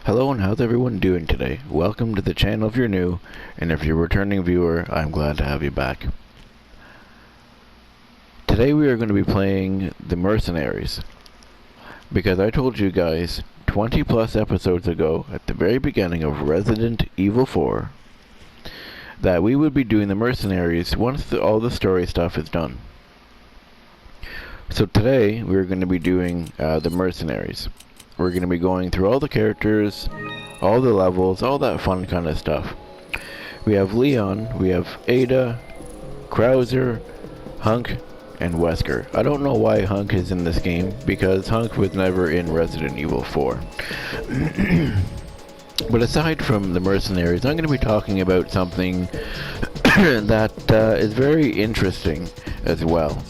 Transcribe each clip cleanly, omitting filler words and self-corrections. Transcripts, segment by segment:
Hello and how's everyone doing today? Welcome to the channel if you're new, and if you're a returning viewer, I'm glad to have you back. Today we are going to be playing The Mercenaries, because I told you guys 20 plus episodes ago at the very beginning of Resident Evil 4 that we would be doing The Mercenaries once all the story stuff is done. So today we're going to be doing The Mercenaries. We're going to be going through all the characters, all the levels, all that fun kind of stuff. We have Leon, we have Ada, Krauser, Hunk, and Wesker. I don't know why Hunk is in this game, because Hunk was never in Resident Evil 4. But aside from The Mercenaries, I'm going to be talking about something that is very interesting as well.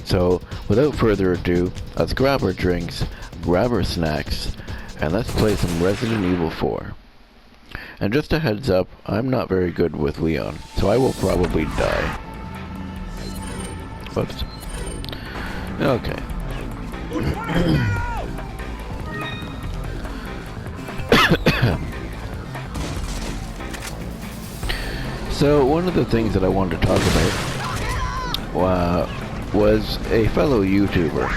So, without further ado, let's grab our drinks, grab our snacks, and let's play some Resident Evil 4. And just a heads up, I'm not very good with Leon, so I will probably die. Whoops. Okay. So, one of the things that I wanted to talk about was a fellow YouTuber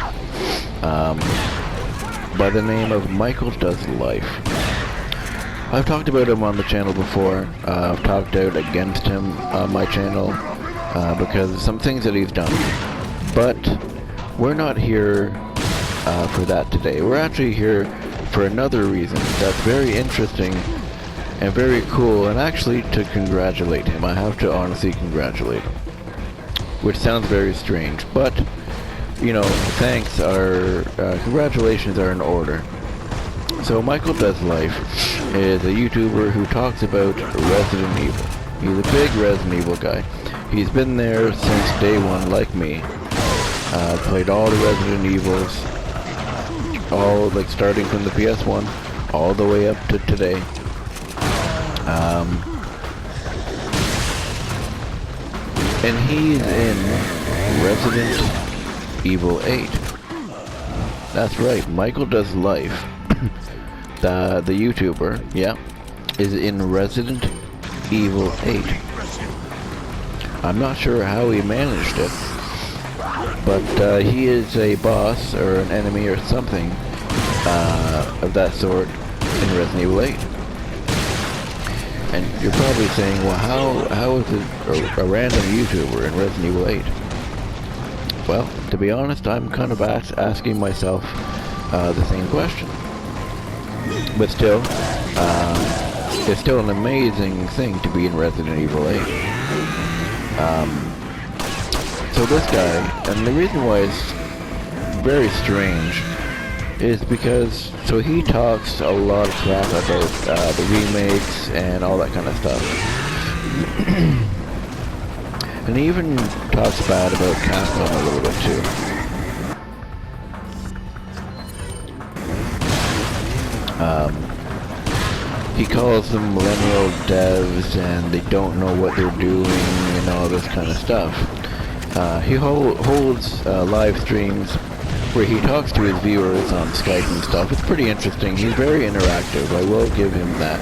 by the name of Michael Does Life. I've talked about him on the channel before. I've talked out against him on my channel because of some things that he's done. But we're not here for that today. We're actually here for another reason that's very interesting and very cool, and actually to congratulate him. I have to honestly congratulate him. Which sounds very strange, but, you know, thanks are, congratulations are in order. So Michael Does Life is a YouTuber who talks about Resident Evil. He's a big Resident Evil guy. He's been there since day one, like me. Played all the Resident Evils, all, like, starting from the PS1, all the way up to today. And he's in Resident Evil 8. That's right, Michael Does Life, the YouTuber, yeah, is in Resident Evil 8. I'm not sure how he managed it, but he is a boss or an enemy or something of that sort in Resident Evil 8. And you're probably saying, well, how is it a random YouTuber in Resident Evil 8? Well, to be honest, I'm kind of asking myself the same question. But still, it's still an amazing thing to be in Resident Evil 8. So this guy, and the reason why it's very strange is because, so he talks a lot of crap about the remakes and all that kind of stuff. And he even talks bad about Capcom a little bit too. He calls them millennial devs and they don't know what they're doing and all this kind of stuff. He holds live streams where he talks to his viewers on Skype and stuff. It's pretty interesting. He's very interactive. I will give him that.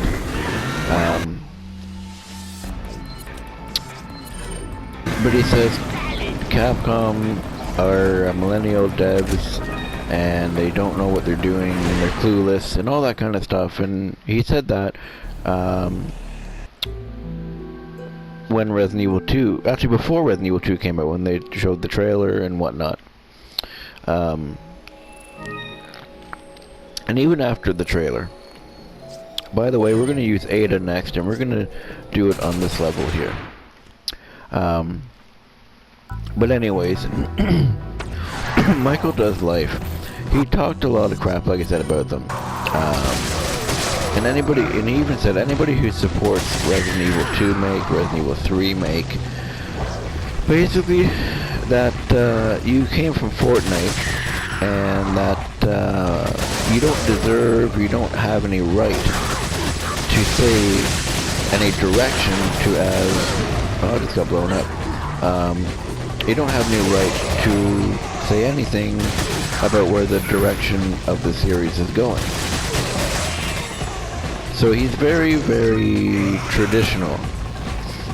But he says Capcom are millennial devs and they don't know what they're doing and they're clueless and all that kind of stuff. And he said that when Resident Evil 2, actually before Resident Evil 2 came out, when they showed the trailer and whatnot. And even after the trailer. By the way, we're going to use Ada next, and we're going to do it on this level here. But anyways, Michael Does Life. He talked a lot of crap, like I said, about them. And he even said anybody who supports Resident Evil 2 make, Resident Evil 3 make, basically that you came from Fortnite and that you don't deserve, you don't have any right to say any direction to oh, it just got blown up. You don't have any right to say anything about where the direction of the series is going. So he's very, very traditional.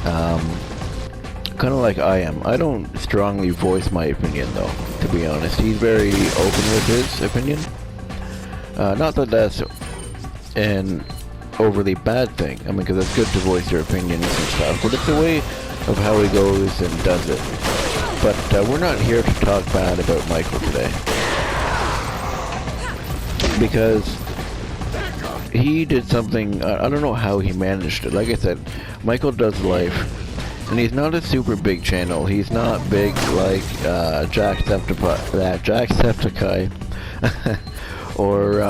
Kind of like I am. I don't strongly voice my opinion, though, to be honest. He's very open with his opinion. Not that that's an overly bad thing. I mean, because it's good to voice your opinions and stuff, but it's a way of how he goes and does it. But we're not here to talk bad about Michael today, because he did something. I don't know how he managed it. Like I said, Michael Does Life, and he's not a super big channel. He's not big like Jacksepticeye or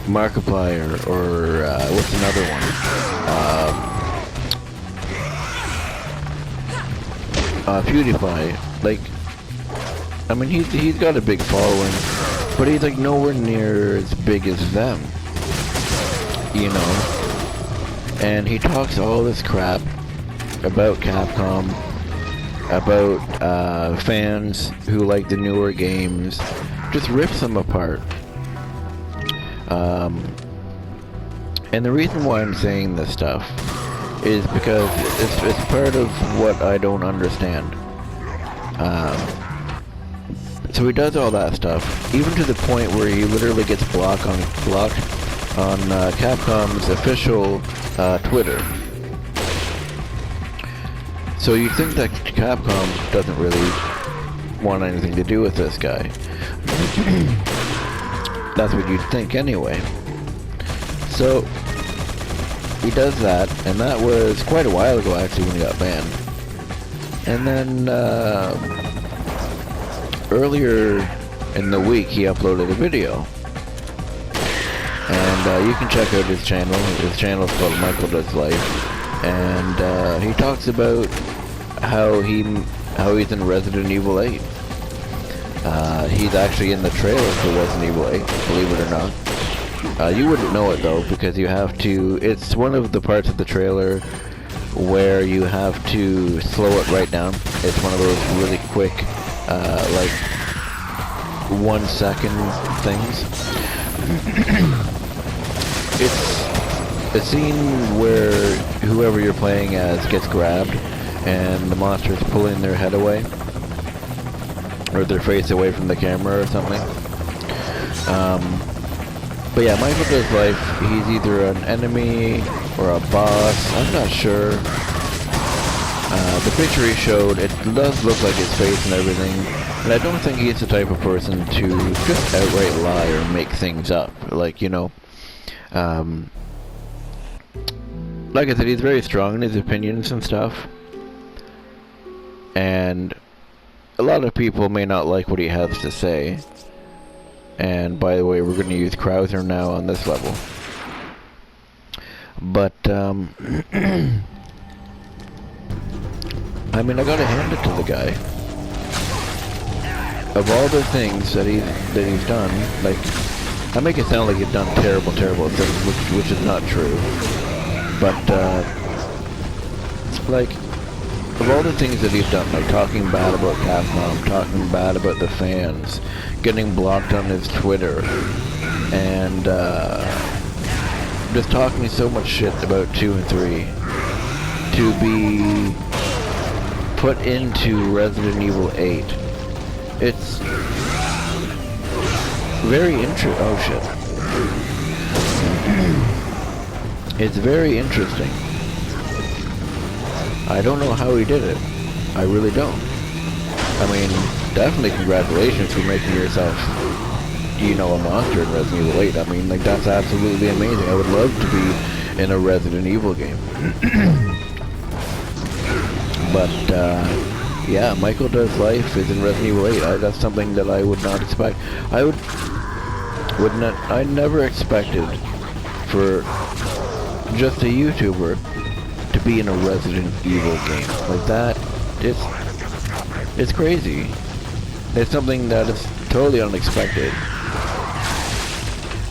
Markiplier, or what's another one? PewDiePie. Like, I mean, he's got a big following, but he's like nowhere near as big as them, you know. And he talks all this crap about Capcom, about fans who like the newer games, just rips them apart. And the reason why I'm saying this stuff is because it's part of what I don't understand. So he does all that stuff, even to the point where he literally gets blocked on Capcom's official Twitter. So you think that Capcom doesn't really want anything to do with this guy. That's what you'd think anyway. So he does that, and that was quite a while ago actually when he got banned. And then earlier in the week he uploaded a video. And you can check out his channel. His channel is called Michael Does Life. And he talks about how he's in Resident Evil 8. He's actually in the trailer for Resident Evil 8, believe it or not. You wouldn't know it though, because you have to, it's one of the parts of the trailer where you have to slow it right down. It's one of those really quick, like 1 second things. It's a scene where whoever you're playing as gets grabbed and the monster's pulling their head away, or their face away from the camera or something. But yeah, Michael Does Life, he's either an enemy or a boss, I'm not sure. The picture he showed, it does look like his face and everything, and I don't think he's the type of person to just outright lie or make things up. Like, you know, like I said, he's very strong in his opinions and stuff, and a lot of people may not like what he has to say. And by the way, we're going to use Krauser now on this level. But I mean, I gotta hand it to the guy. Of all the things that he's done, like, I make it sound like he's done terrible things, which is not true. But like, of all the things that he's done, like talking bad about Capcom, talking bad about the fans, getting blocked on his Twitter, and just talking so much shit about 2 and 3, to be put into Resident Evil 8, it's very oh shit. It's very interesting. I don't know how he did it. I really don't. I mean, definitely congratulations for making yourself, you know, a monster in Resident Evil 8. I mean, like, that's absolutely amazing. I would love to be in a Resident Evil game. But, yeah, Michael Does Life is in Resident Evil 8. That's something that I would not expect. I never expected for just a YouTuber to be in a Resident Evil game. Like that, it's crazy. It's something that is totally unexpected.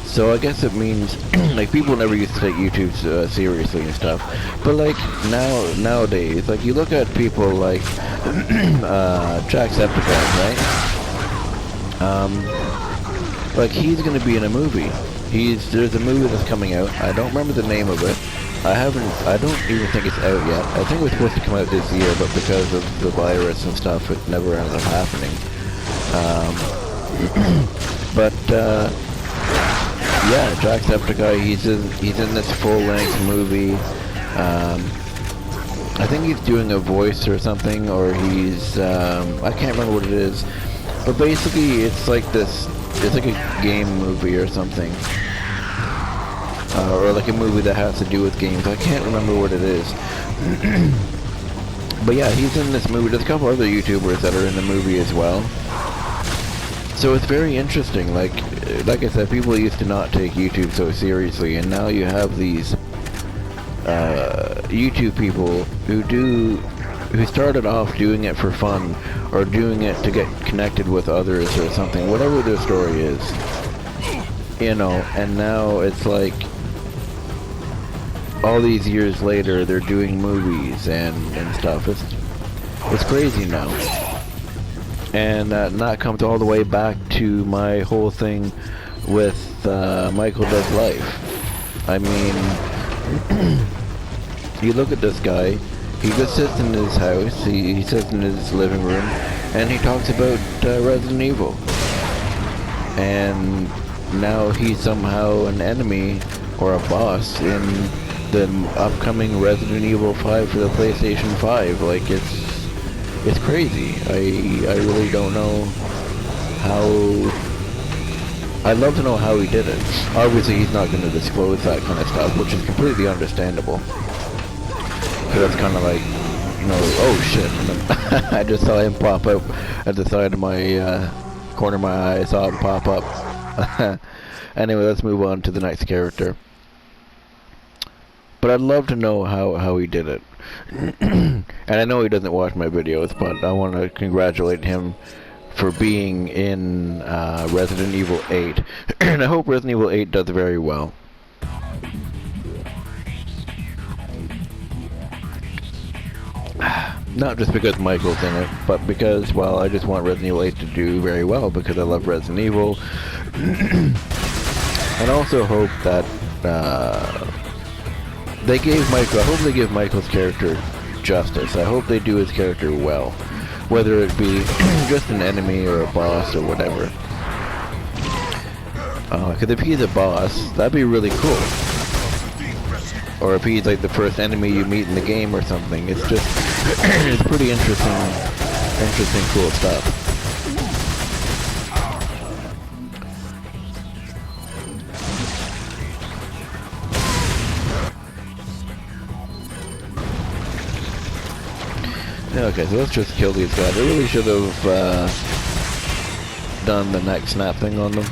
So I guess it means, like, people never used to take YouTube seriously and stuff. But like nowadays, like, you look at people like Jacksepticeye, right? Like, he's gonna be in a movie. There's a movie that's coming out. I don't remember the name of it. I don't even think it's out yet. I think it was supposed to come out this year, but because of the virus and stuff, it never ended up happening. Yeah, Jacksepticeye, he's in this full-length movie. I think he's doing a voice or something, or he's, I can't remember what it is. But basically, it's like a game movie or something. Or like a movie that has to do with games. I can't remember what it is. But yeah, he's in this movie. There's a couple other YouTubers that are in the movie as well. So it's very interesting. Like I said, people used to not take YouTube so seriously, and now you have these YouTube people who started off doing it for fun, or doing it to get connected with others or something, whatever their story is, you know. And now it's like, all these years later, they're doing movies and stuff. It's crazy now. And that comes all the way back to my whole thing with Michael Does Life. I mean, you look at this guy, he just sits in his house, he sits in his living room, and he talks about Resident Evil. And now he's somehow an enemy or a boss in the upcoming Resident Evil 5 for the PlayStation 5. Like, it's crazy. I really don't know how. I'd love to know how he did it. Obviously, he's not going to disclose that kind of stuff, which is completely understandable. Because that's kind of like, you know, oh shit. And then I just saw him pop up at the side of my corner of my eye. I saw him pop up. Anyway, let's move on to the next character. But I'd love to know how he did it. And I know he doesn't watch my videos, but I want to congratulate him for being in Resident Evil 8. And I hope Resident Evil 8 does very well. Not just because Michael's in it, but because, well, I just want Resident Evil 8 to do very well, because I love Resident Evil. And also hope that I hope they give Michael's character justice. I hope they do his character well. Whether it be just an enemy or a boss or whatever. Because if he's a boss, that'd be really cool. Or if he's like the first enemy you meet in the game or something. It's just, it's pretty interesting, cool stuff. Okay, so let's just kill these guys. I really should have done the neck snap thing on them.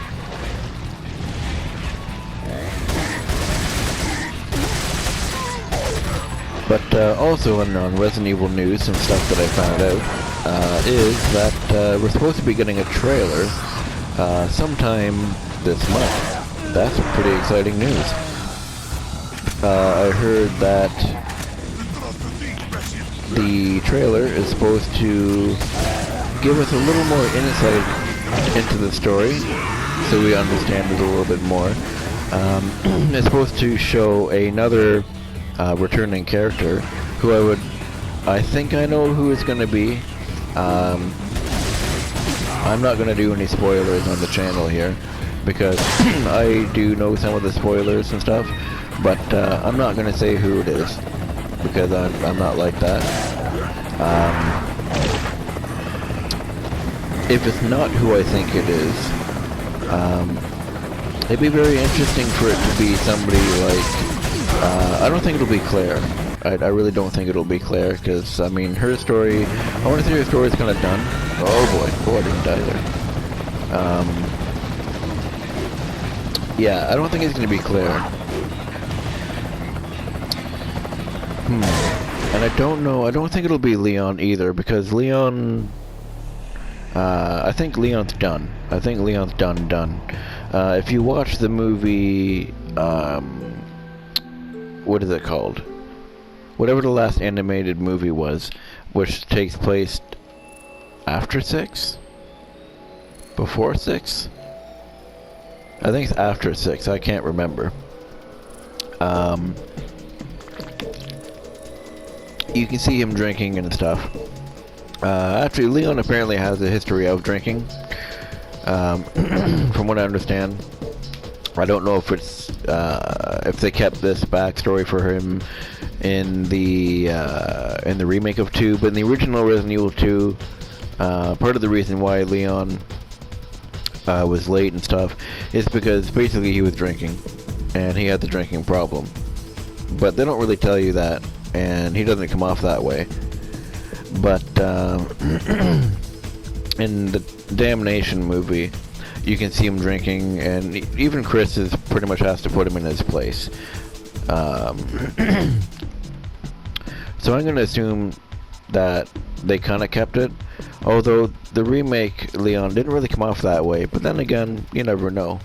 But also on Resident Evil news, some stuff that I found out is that we're supposed to be getting a trailer sometime this month. That's pretty exciting news. I heard that the trailer is supposed to give us a little more insight into the story, so we understand it a little bit more. It's supposed to show another returning character, who I think I know who it's going to be. I'm not going to do any spoilers on the channel here, because I do know some of the spoilers and stuff, but I'm not going to say who it is, because I'm not like that. If it's not who I think it is, it'd be very interesting for it to be somebody like, I don't think it'll be Claire. I really don't think it'll be Claire, because, I mean, her story, I want to say her story is kind of done. Oh boy, I didn't die there. Yeah, I don't think it's going to be Claire. And I don't know, I don't think it'll be Leon either, because Leon, I think Leon's done. I think Leon's done. If you watch the movie, what is it called? Whatever the last animated movie was, which takes place after 6? Before 6? I think it's after 6. I can't remember. You can see him drinking and stuff. Actually, Leon apparently has a history of drinking. From what I understand. I don't know if it's if they kept this backstory for him in the remake of 2, but in the original Resident Evil 2, part of the reason why Leon was late and stuff is because basically he was drinking, and he had the drinking problem. But they don't really tell you that, and he doesn't come off that way. But in the Damnation movie, you can see him drinking, and even Chris is pretty much has to put him in his place. So I'm going to assume that they kind of kept it, although the remake Leon didn't really come off that way, but then again, you never know.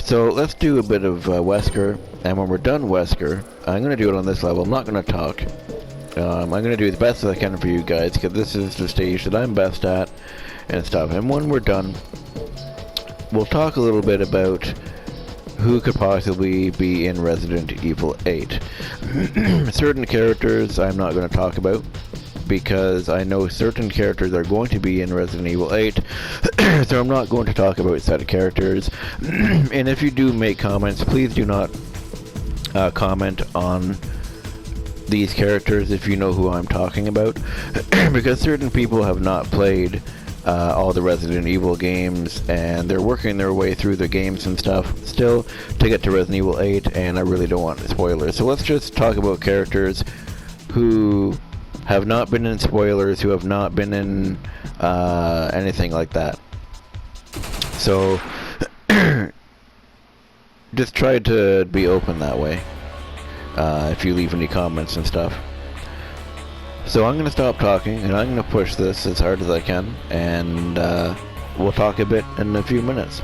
So let's do a bit of Wesker, and when we're done Wesker, I'm going to do it on this level. I'm not going to talk. I'm going to do the best as I can for you guys, because this is the stage that I'm best at and stuff. And when we're done, we'll talk a little bit about who could possibly be in Resident Evil 8. Certain characters I'm not going to talk about, because I know certain characters are going to be in Resident Evil 8, so I'm not going to talk about said characters. And if you do make comments, please do not comment on these characters if you know who I'm talking about, because certain people have not played all the Resident Evil games, and they're working their way through the games and stuff still to get to Resident Evil 8, and I really don't want spoilers. So let's just talk about characters who have not been in spoilers, who have not been in anything like that. So just try to be open that way if you leave any comments and stuff. So I'm going to stop talking, and I'm going to push this as hard as I can, and we'll talk a bit in a few minutes.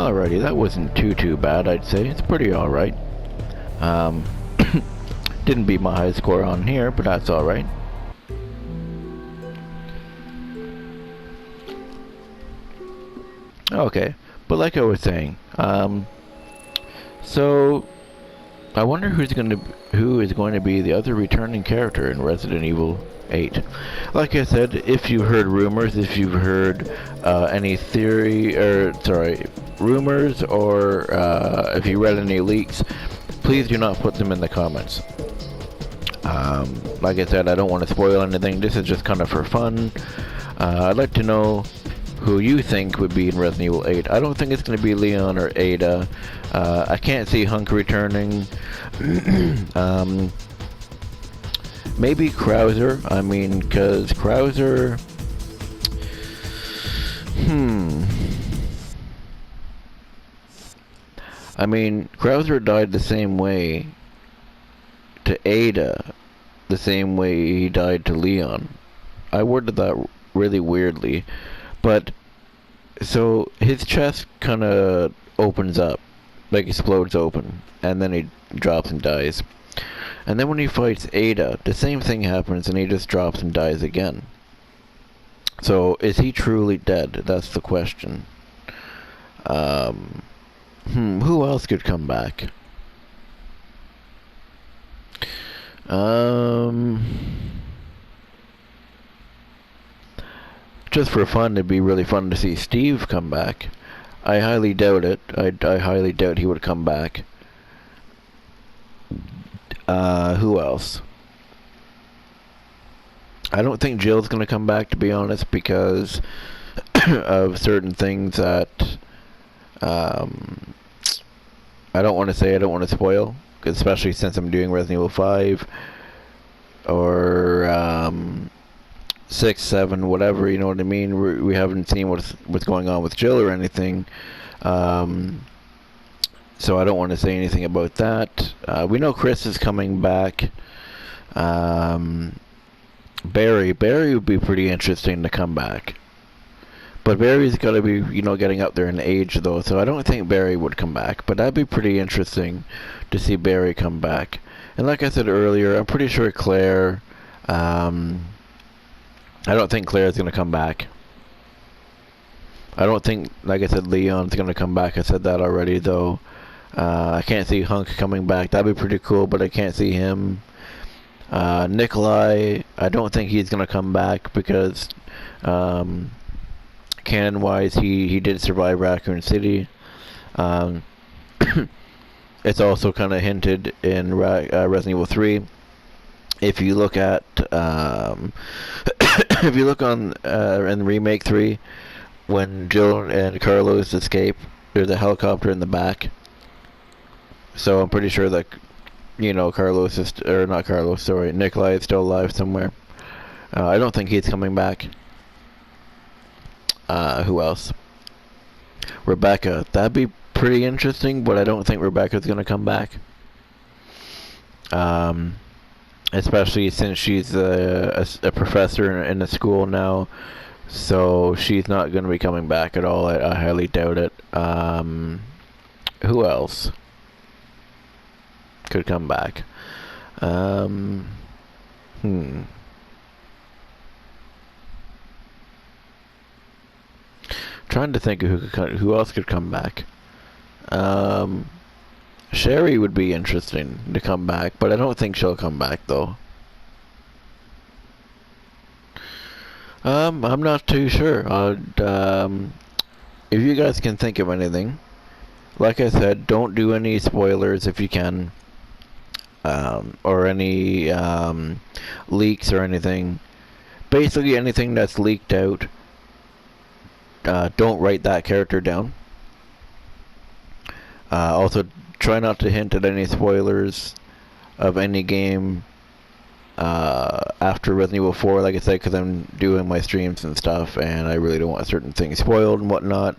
Alrighty, that wasn't too bad, I'd say. It's pretty alright. Um, didn't beat my high score on here, but that's alright. Okay, but like I was saying, so I wonder who is going to be the other returning character in Resident Evil 8. Like I said, if you've heard rumors, if you've heard any rumors, or if you read any leaks, please do not put them in the comments. Like I said, I don't want to spoil anything. This is just kind of for fun. I'd like to know who you think would be in Resident Evil 8. I don't think it's going to be Leon or Ada. I can't see Hunk returning. Maybe Krauser. I mean, because Krauser... I mean, Krauser died the same way to Ada, the same way he died to Leon. I worded that really weirdly. But, so, his chest kind of opens up, like explodes open, and then he drops and dies. And then when he fights Ada, the same thing happens and he just drops and dies again. So, is he truly dead? That's the question. Who else could come back? Just for fun, it'd be really fun to see Steve come back. I highly doubt it. I highly doubt he would come back. Who else? I don't think Jill's gonna come back, to be honest, because of certain things that I don't want to say, I don't want to spoil, especially since I'm doing Resident Evil 5 or 6, 7, whatever, you know what I mean? We haven't seen what's going on with Jill or anything, so I don't want to say anything about that. We know Chris is coming back. Barry would be pretty interesting to come back, but Barry's got to be, you know, getting up there in age though, so I don't think Barry would come back, but that'd be pretty interesting to see Barry come back. And like I said earlier, I'm pretty sure Claire, I don't think Claire's going to come back. I don't think, like I said, Leon's going to come back. I said that already, though. I can't see Hunk coming back. That'd be pretty cool, but I can't see him. Nikolai, I don't think he's going to come back because canon-wise, he did survive Raccoon City. It's also kind of hinted in Resident Evil 3. If you look at, if you look on in Remake 3, when Jill and Carlos escape, there's a helicopter in the back. So I'm pretty sure that, you know, Nikolai is still alive somewhere. I don't think he's coming back. Who else? Rebecca. That'd be pretty interesting, but I don't think Rebecca's gonna come back. Especially since she's a professor in a school now, so she's not going to be coming back at all. I highly doubt it. Who else could come back? Trying to think of who else could come back. Sherry would be interesting to come back, but I don't think she'll come back, though. I'm not too sure. If you guys can think of anything, like I said, don't do any spoilers if you can, or any leaks or anything. Basically, anything that's leaked out, don't write that character down. Also, try not to hint at any spoilers of any game after Resident Evil 4, like I said, because I'm doing my streams and stuff, and I really don't want certain things spoiled and whatnot.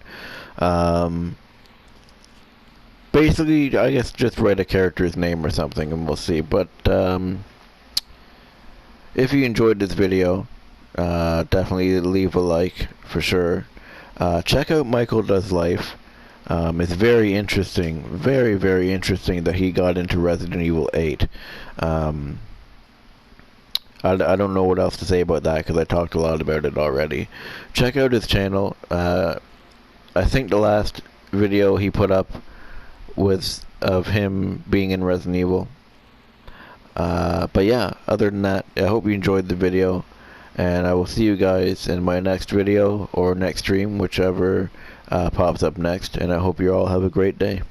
Basically, I guess just write a character's name or something, and we'll see. But if you enjoyed this video, definitely leave a like, for sure. Check out Michael Does Life. It's very interesting, very, very interesting that he got into Resident Evil 8. Um, I don't know what else to say about that because I talked a lot about it already. Check out his channel. I think the last video he put up was of him being in Resident Evil. But yeah, other than that, I hope you enjoyed the video, and I will see you guys in my next video or next stream, whichever pops up next, and I hope you all have a great day.